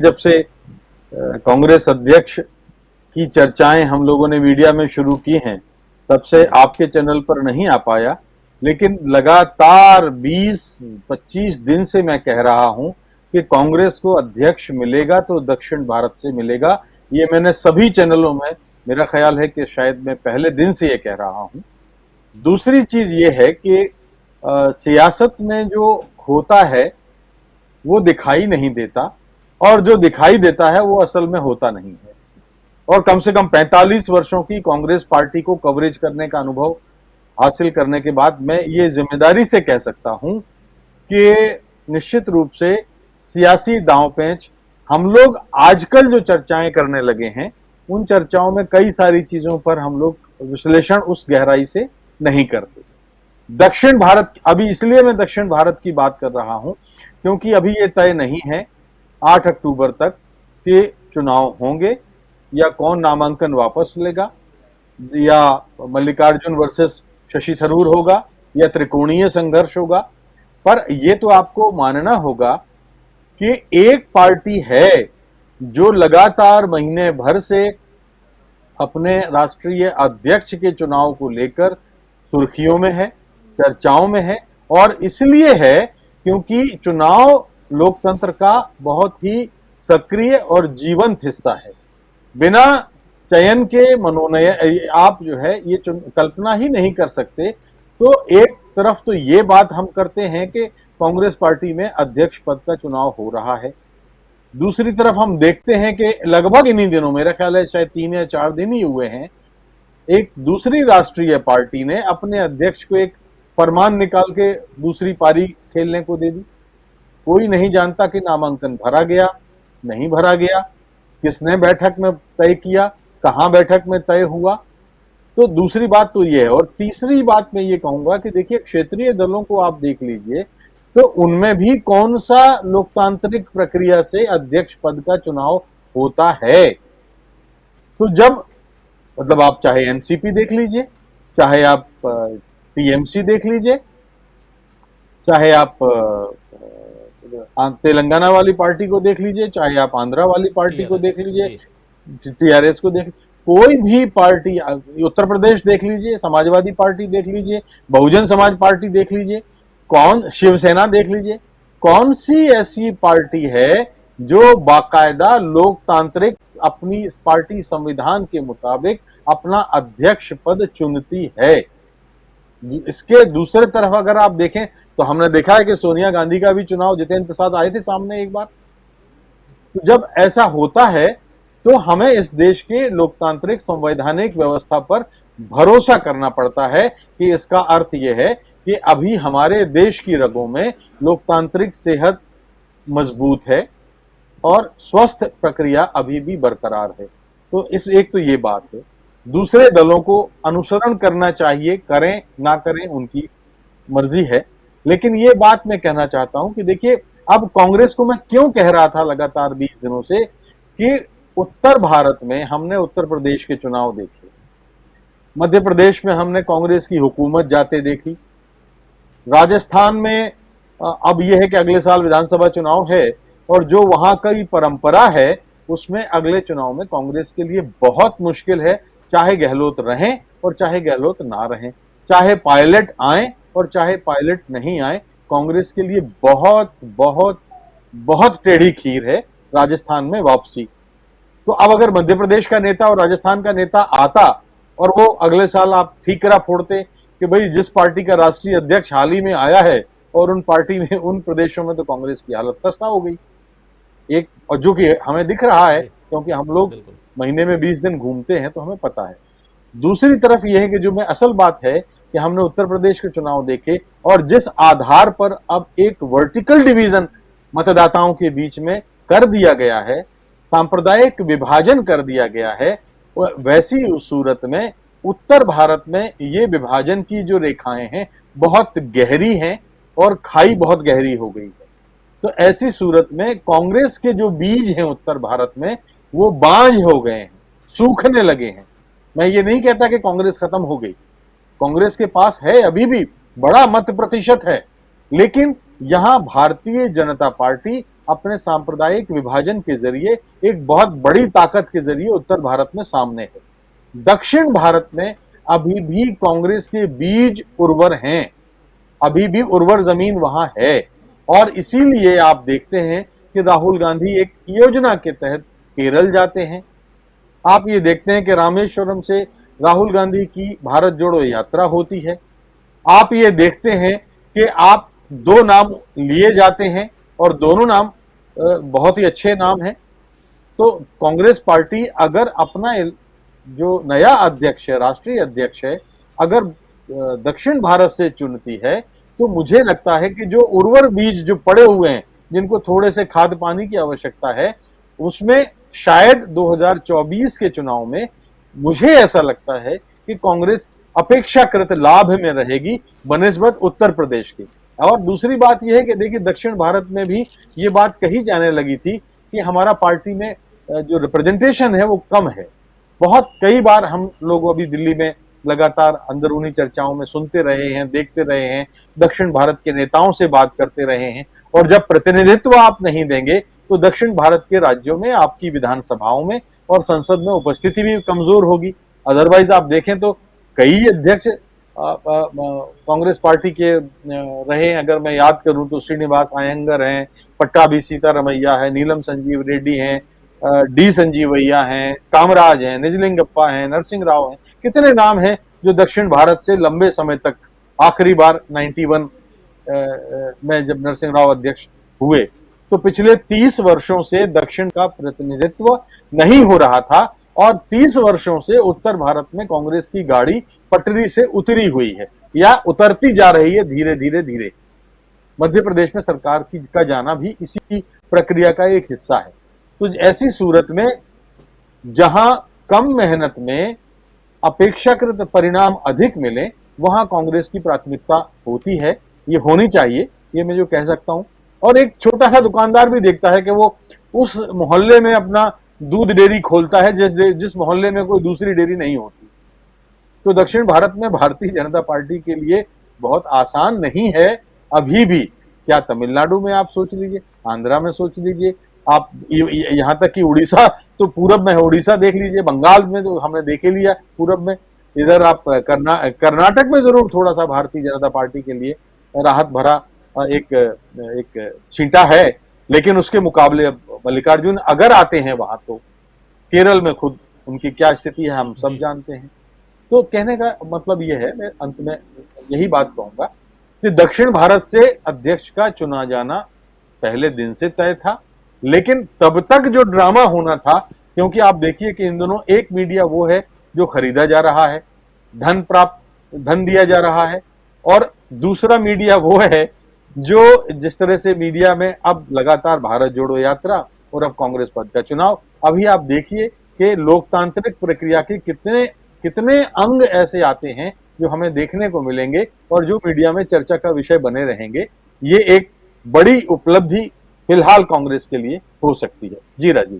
जब से कांग्रेस अध्यक्ष की चर्चाएं हम लोगों ने मीडिया में शुरू की हैं, तब से आपके चैनल पर नहीं आ पाया, लेकिन लगातार 20-25 दिन से मैं कह रहा हूं कि कांग्रेस को अध्यक्ष मिलेगा तो दक्षिण भारत से मिलेगा। ये मैंने सभी चैनलों में, मेरा ख्याल है कि शायद मैं पहले दिन से ये कह रहा हूं। दूसरी चीज ये है कि सियासत में जो होता है वो दिखाई नहीं देता, और जो दिखाई देता है वो असल में होता नहीं है। और कम से कम 45 वर्षों की कांग्रेस पार्टी को कवरेज करने का अनुभव हासिल करने के बाद मैं ये जिम्मेदारी से कह सकता हूं कि निश्चित रूप से सियासी दांव-पेच हम लोग आजकल जो चर्चाएं करने लगे हैं, उन चर्चाओं में कई सारी चीजों पर हम लोग विश्लेषण उस गहराई से नहीं करते। दक्षिण भारत, अभी इसलिए मैं दक्षिण भारत की बात कर रहा हूं क्योंकि अभी ये तय नहीं है 8 अक्टूबर तक के चुनाव होंगे या कौन नामांकन वापस लेगा, या मल्लिकार्जुन वर्सेस शशि थरूर होगा, या त्रिकोणीय संघर्ष होगा। पर यह तो आपको मानना होगा कि एक पार्टी है जो लगातार महीने भर से अपने राष्ट्रीय अध्यक्ष के चुनाव को लेकर सुर्खियों में है, चर्चाओं में है, और इसलिए है क्योंकि चुनाव लोकतंत्र का बहुत ही सक्रिय और जीवंत हिस्सा है। बिना चयन के मनोनयन आप जो है ये कल्पना ही नहीं कर सकते। तो एक तरफ तो ये बात हम करते हैं कि कांग्रेस पार्टी में अध्यक्ष पद का चुनाव हो रहा है, दूसरी तरफ हम देखते हैं कि लगभग इन्हीं दिनों, मेरा ख्याल है शायद 3 या 4 दिन ही हुए हैं, एक दूसरी राष्ट्रीय पार्टी ने अपने अध्यक्ष को एक फरमान निकाल के दूसरी पारी खेलने को दे दी। कोई नहीं जानता कि नामांकन भरा गया, नहीं भरा गया, किसने बैठक में तय किया, कहां बैठक में तय हुआ। तो दूसरी बात तो ये है। और तीसरी बात मैं ये कहूंगा कि देखिए, क्षेत्रीय दलों को आप देख लीजिए तो उनमें भी कौन सा लोकतांत्रिक प्रक्रिया से अध्यक्ष पद का चुनाव होता है। तो जब मतलब आप चाहे एनसीपी देख लीजिए, चाहे आप टीएमसी देख लीजिए, चाहे आप तेलंगाना वाली पार्टी को देख लीजिए, चाहे आप आंध्रा वाली पार्टी को देख लीजिए, टीआरएस को देख, कोई भी पार्टी, उत्तर प्रदेश देख लीजिए, समाजवादी पार्टी देख लीजिए, बहुजन समाज पार्टी देख लीजिए, कौन, शिवसेना देख लीजिए, कौन सी ऐसी पार्टी है जो बाकायदा लोकतांत्रिक अपनी पार्टी संविधान के मुताबिक अपना अध्यक्ष पद चुनती है। इसके दूसरे तरफ अगर आप देखें तो हमने देखा है कि सोनिया गांधी का भी चुनाव जितेंद्र प्रसाद आए थे सामने एक बार। तो जब ऐसा होता है तो हमें इस देश के लोकतांत्रिक संवैधानिक व्यवस्था पर भरोसा करना पड़ता है कि इसका अर्थ यह है कि अभी हमारे देश की रगों में लोकतांत्रिक सेहत मजबूत है और स्वस्थ प्रक्रिया अभी भी बरकरार है। तो इस एक तो ये बात है। दूसरे दलों को अनुसरण करना चाहिए, करें ना करें उनकी मर्जी है, लेकिन ये बात मैं कहना चाहता हूं कि देखिए, अब कांग्रेस को मैं क्यों कह रहा था लगातार 20 दिनों से कि उत्तर भारत में हमने उत्तर प्रदेश के चुनाव देखे, मध्य प्रदेश में हमने कांग्रेस की हुकूमत जाते देखी, राजस्थान में अब यह है कि अगले साल विधानसभा चुनाव है और जो वहां की परंपरा है उसमें अगले चुनाव में कांग्रेस के लिए बहुत मुश्किल है, चाहे गहलोत रहें और चाहे गहलोत ना रहें, चाहे पायलट आए और चाहे पायलट नहीं आए, कांग्रेस के लिए बहुत बहुत बहुत टेढ़ी खीर है राजस्थान में वापसी। तो अब अगर मध्य प्रदेश का नेता और राजस्थान का नेता आता और वो अगले साल आप ठीकरा फोड़ते कि भाई जिस पार्टी का राष्ट्रीय अध्यक्ष हाल ही में आया है और उन पार्टी में, उन प्रदेशों में तो कांग्रेस की हालत खस्ता हो गई एक, और जो कि हमें दिख रहा है क्योंकि हम लोग महीने में 20 दिन घूमते हैं तो हमें पता है। दूसरी तरफ यह है कि जो मैं असल बात है कि हमने उत्तर प्रदेश के चुनाव देखे और जिस आधार पर अब एक वर्टिकल डिवीजन मतदाताओं के बीच में कर दिया गया है, सांप्रदायिक विभाजन कर दिया गया है, वैसी उस सूरत में उत्तर भारत में ये विभाजन की जो रेखाएं हैं बहुत गहरी हैं और खाई बहुत गहरी हो गई है। तो ऐसी सूरत में कांग्रेस के जो बीज हैं उत्तर भारत में वो बांझ हो गए हैं, सूखने लगे हैं। मैं ये नहीं कहता कि कांग्रेस खत्म हो गई, कांग्रेस के पास है अभी भी बड़ा मत प्रतिशत है, लेकिन यहां भारतीय जनता पार्टी अपने सांप्रदायिक विभाजन के जरिए एक बहुत बड़ी ताकत के जरिए उत्तर भारत में सामने है। दक्षिण भारत में अभी भी कांग्रेस के बीज उर्वर हैं, अभी भी उर्वर जमीन वहां है, और इसीलिए आप देखते हैं कि राहुल गांधी एक योजना के तहत केरल जाते हैं। आप ये देखते हैं कि रामेश्वरम से राहुल गांधी की भारत जोड़ो यात्रा होती है। आप ये देखते हैं कि आप दो नाम लिए जाते हैं और दोनों नाम बहुत ही अच्छे नाम हैं। तो कांग्रेस पार्टी अगर अपना जो नया अध्यक्ष है, राष्ट्रीय अध्यक्ष है, अगर दक्षिण भारत से चुनती है, तो मुझे लगता है कि जो उर्वर बीज जो पड़े हुए हैं, जिनको थोड़े से खाद पानी की आवश्यकता है, उसमें शायद 2024 के चुनाव में मुझे ऐसा लगता है कि कांग्रेस अपेक्षाकृत लाभ में रहेगी बनिस्बत उत्तर प्रदेश की। और दूसरी बात यह है कि देखिए, दक्षिण भारत में भी ये बात कही जाने लगी थी कि हमारा पार्टी में जो रिप्रेजेंटेशन है वो कम है। बहुत कई बार हम लोग अभी दिल्ली में लगातार अंदरूनी चर्चाओं में सुनते रहे हैं, देखते रहे हैं, दक्षिण भारत के नेताओं से बात करते रहे हैं, और जब प्रतिनिधित्व आप नहीं देंगे तो दक्षिण भारत के राज्यों में आपकी विधानसभाओं में और संसद में उपस्थिति भी कमजोर होगी। अदरवाइज आप देखें तो कई अध्यक्ष कांग्रेस पार्टी के रहे हैं। अगर मैं याद करूं तो श्रीनिवास अयंगर हैं, पट्टाभी सीतारमैया है, नीलम संजीव रेड्डी हैं, डी संजीवैया हैं, कामराज हैं, निजलिंगप्पा हैं, नरसिंह राव हैं, कितने नाम हैं जो दक्षिण भारत से लंबे समय तक, आखिरी बार 91 में जब नरसिंह राव अध्यक्ष हुए, तो पिछले 30 वर्षों से दक्षिण का प्रतिनिधित्व नहीं हो रहा था, और 30 वर्षों से उत्तर भारत में कांग्रेस की गाड़ी पटरी से उतरी हुई है या उतरती जा रही है धीरे धीरे धीरे। मध्य प्रदेश में सरकार का जाना भी इसी प्रक्रिया का एक हिस्सा है। तो ऐसी सूरत में जहां कम मेहनत में अपेक्षाकृत परिणाम अधिक मिले, वहां कांग्रेस की प्राथमिकता होती है, ये होनी चाहिए, ये मैं जो कह सकता हूं। और एक छोटा सा दुकानदार भी देखता है कि वो उस मोहल्ले में अपना दूध डेयरी खोलता है जिस मोहल्ले में कोई दूसरी डेयरी नहीं होती। तो दक्षिण भारत में भारतीय जनता पार्टी के लिए बहुत आसान नहीं है अभी भी। क्या तमिलनाडु में आप सोच लीजिए, आंध्रा में सोच लीजिए, आप यहां तक कि उड़ीसा, तो पूरब में है, उड़ीसा देख लीजिए, बंगाल में तो हमने देख ही लिया पूरब में, इधर आप कर्नाटक में जरूर थोड़ा सा भारतीय जनता पार्टी के लिए राहत भरा एक छींटा है, लेकिन उसके मुकाबले मल्लिकार्जुन अगर आते हैं वहां, तो केरल में खुद उनकी क्या स्थिति है हम सब जानते हैं। तो कहने का मतलब यह है, मैं अंत में यही बात कहूंगा कि दक्षिण भारत से अध्यक्ष का चुना जाना पहले दिन से तय था, लेकिन तब तक जो ड्रामा होना था, क्योंकि आप देखिए कि इन दोनों एक मीडिया वो है जो खरीदा जा रहा है, धन दिया जा रहा है, और दूसरा मीडिया वो है जो जिस तरह से मीडिया में अब लगातार भारत जोड़ो यात्रा और अब कांग्रेस पद का चुनाव, अभी आप देखिए कि लोकतांत्रिक प्रक्रिया के कितने अंग ऐसे आते हैं जो हमें देखने को मिलेंगे और जो मीडिया में चर्चा का विषय बने रहेंगे। ये एक बड़ी उपलब्धि फिलहाल कांग्रेस के लिए हो सकती है। जी राजीव।